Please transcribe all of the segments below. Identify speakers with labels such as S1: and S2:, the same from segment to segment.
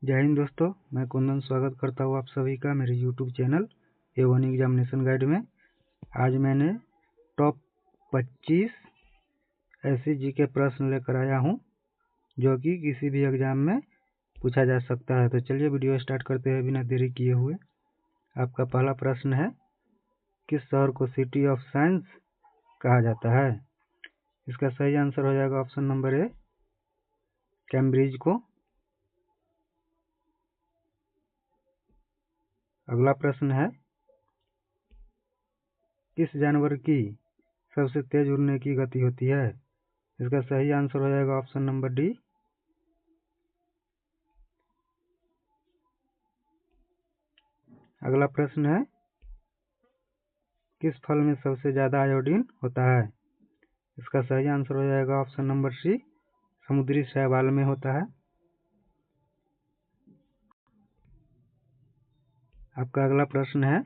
S1: जय हिंद दोस्तों, मैं कुंदन स्वागत करता हूँ आप सभी का मेरे YouTube channel A1 examination guide में। आज मैंने टॉप 25 ऐसी जीके प्रश्न लेकर आया हूँ जो कि किसी भी एग्जाम में पूछा जा सकता है। तो चलिए वीडियो स्टार्ट करते हैं बिना देरी किए हुए। आपका पहला प्रश्न है, किस शहर को सिटी ऑफ साइंस कहा जाता है? इसका सही आंसर हो जाएगा ऑप्शन नंबर ए, कैम्ब्रिज को। अगला प्रश्न है, किस जानवर की सबसे तेज उड़ने की गति होती है? इसका सही आंसर हो जाएगा ऑप्शन नंबर डी, अगला प्रश्न है, किस फल में सबसे ज्यादा आयोडीन होता है? इसका सही आंसर हो जाएगा ऑप्शन नंबर सी, समुद्री शैवाल में होता है। आपका अगला प्रश्न है,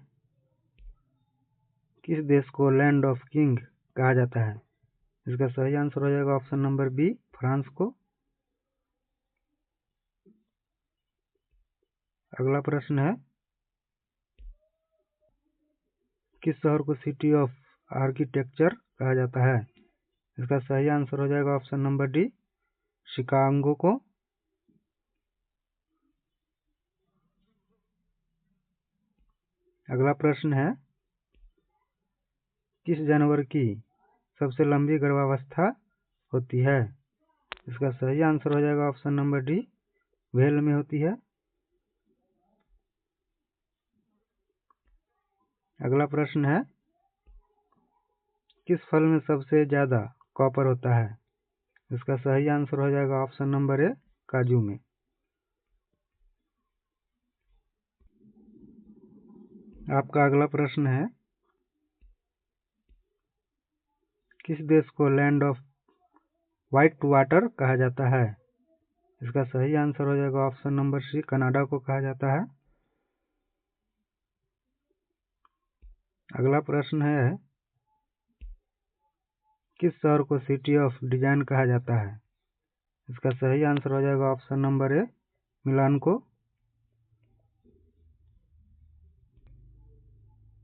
S1: किस देश को लैंड ऑफ किंग कहा जाता है? इसका सही आंसर हो जाएगा ऑप्शन नंबर बी, फ्रांस को। अगला प्रश्न है, किस शहर को सिटी ऑफ आर्किटेक्चर कहा जाता है? इसका सही आंसर हो जाएगा ऑप्शन नंबर डी, शिकागो को। अगला प्रश्न है, किस जानवर की सबसे लंबी गर्भावस्था होती है? इसका सही आंसर हो जाएगा ऑप्शन नंबर डी, व्हेल में होती है। अगला प्रश्न है, किस फल में सबसे ज्यादा कॉपर होता है? इसका सही आंसर हो जाएगा ऑप्शन नंबर ए, काजू में। आपका अगला प्रश्न है, किस देश को लैंड ऑफ व्हाइट वाटर कहा जाता है? इसका सही आंसर हो जाएगा ऑप्शन नंबर सी, कनाडा को कहा जाता है। अगला प्रश्न है, किस शहर को सिटी ऑफ डिजाइन कहा जाता है? इसका सही आंसर हो जाएगा ऑप्शन नंबर ए, मिलान को।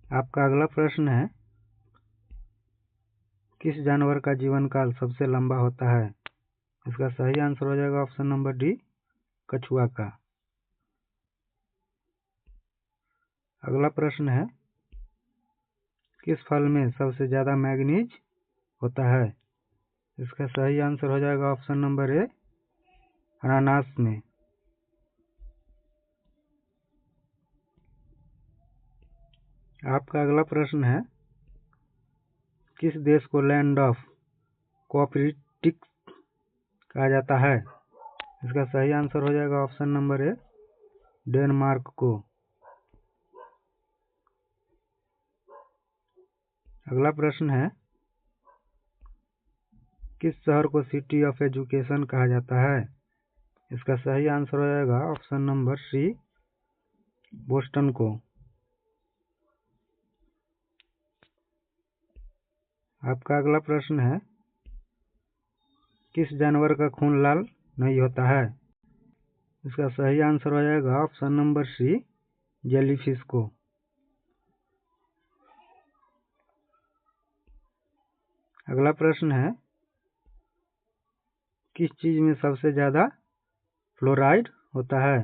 S1: आपका अगला प्रश्न है, किस जानवर का जीवन काल सबसे लंबा होता है? इसका सही आंसर हो जाएगा ऑप्शन नंबर डी, कछुआ का। अगला प्रश्न है, किस फल में सबसे ज्यादा मैग्नीज होता है? इसका सही आंसर हो जाएगा ऑप्शन नंबर ए, अनानास में। आपका अगला प्रश्न है, किस देश को लैंड ऑफ कोऑपरेटिव्स कहा जाता है? इसका सही आंसर हो जाएगा ऑप्शन नंबर ए, डेनमार्क को। अगला प्रश्न है, किस शहर को सिटी ऑफ एजुकेशन कहा जाता है? इसका सही आंसर हो जाएगा ऑप्शन नंबर सी, बोस्टन को। आपका अगला प्रश्न है, किस जानवर का खून लाल नहीं होता है? इसका सही आंसर हो जाएगा ऑप्शन नंबर सी, जेलीफिश को। अगला प्रश्न है, किस चीज में सबसे ज्यादा फ्लोराइड होता है?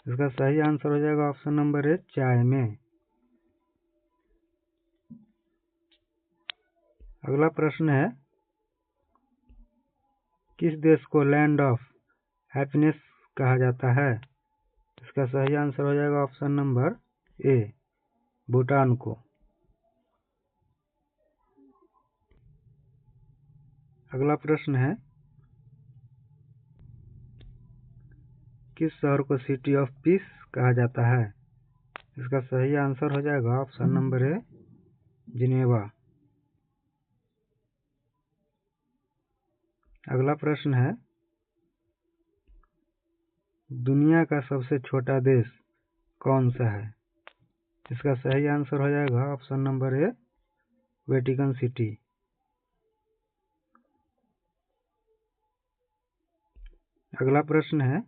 S1: इसका सही आंसर हो जाएगा ऑप्शन नंबर ए, चाय में। अगला प्रश्न है, किस देश को लैंड ऑफ हैप्पीनेस कहा जाता है? इसका सही आंसर हो जाएगा ऑप्शन नंबर ए, भूटान को। अगला प्रश्न है, किस शहर को सिटी ऑफ पीस कहा जाता है? इसका सही आंसर हो जाएगा ऑप्शन नंबर ए, जिनेवा। अगला प्रश्न है, दुनिया का सबसे छोटा देश कौन सा है? इसका सही आंसर हो जाएगा ऑप्शन नंबर ए, वेटिकन सिटी। अगला प्रश्न है,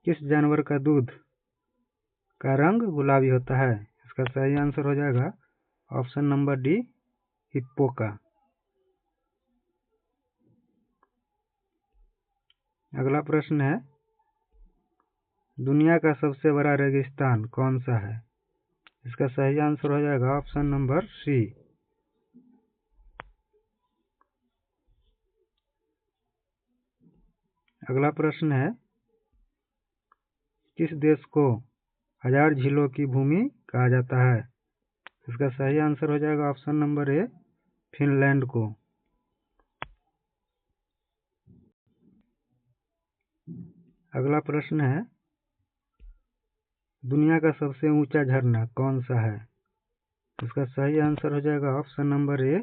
S1: किस जानवर का दूध का रंग गुलाबी होता है? इसका सही आंसर हो जाएगा ऑप्शन नंबर डी, हिप्पो का। अगला प्रश्न है, दुनिया का सबसे बड़ा रेगिस्तान कौन सा है? इसका सही आंसर हो जाएगा ऑप्शन नंबर सी। अगला प्रश्न है, किस देश को 1000 झीलों की भूमि कहा जाता है? इसका सही आंसर हो जाएगा ऑप्शन नंबर ए, फिनलैंड को। अगला प्रश्न है, दुनिया का सबसे ऊंचा झरना कौन सा है? इसका सही आंसर हो जाएगा option number A,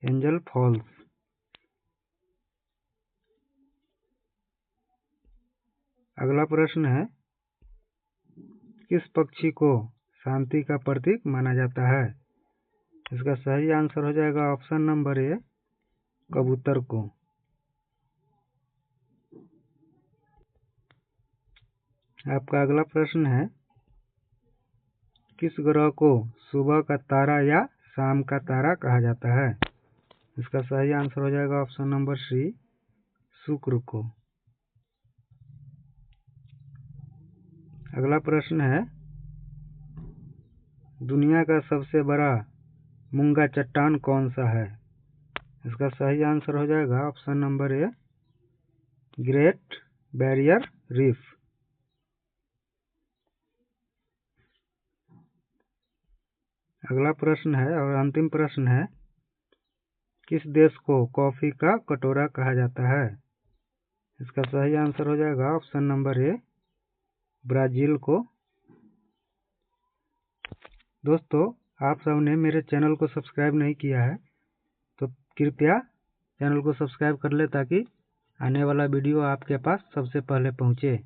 S1: angel falls. अगला प्रश्न है, किस पक्षी को शांति का प्रतीक माना जाता है? इसका सही आंसर हो जाएगा ऑप्शन नंबर ए, कबूतर को। आपका अगला प्रश्न है, किस ग्रह को सुबह का तारा या शाम का तारा कहा जाता है? इसका सही आंसर हो जाएगा ऑप्शन नंबर सी, शुक्र को। अगला प्रश्न है, दुनिया का सबसे बड़ा मूंगा चट्टान कौन सा है? इसका सही आंसर हो जाएगा ऑप्शन नंबर ए, ग्रेट बैरियर रीफ। अगला प्रश्न है और अंतिम प्रश्न है, किस देश को कॉफी का कटोरा कहा जाता है? इसका सही आंसर हो जाएगा ऑप्शन नंबर ए, ब्राजील को। दोस्तों, आप सबने मेरे चैनल को सब्सक्राइब नहीं किया है तो कृपया चैनल को सब्सक्राइब कर ले ताकि आने वाला वीडियो आपके पास सबसे पहले पहुंचे।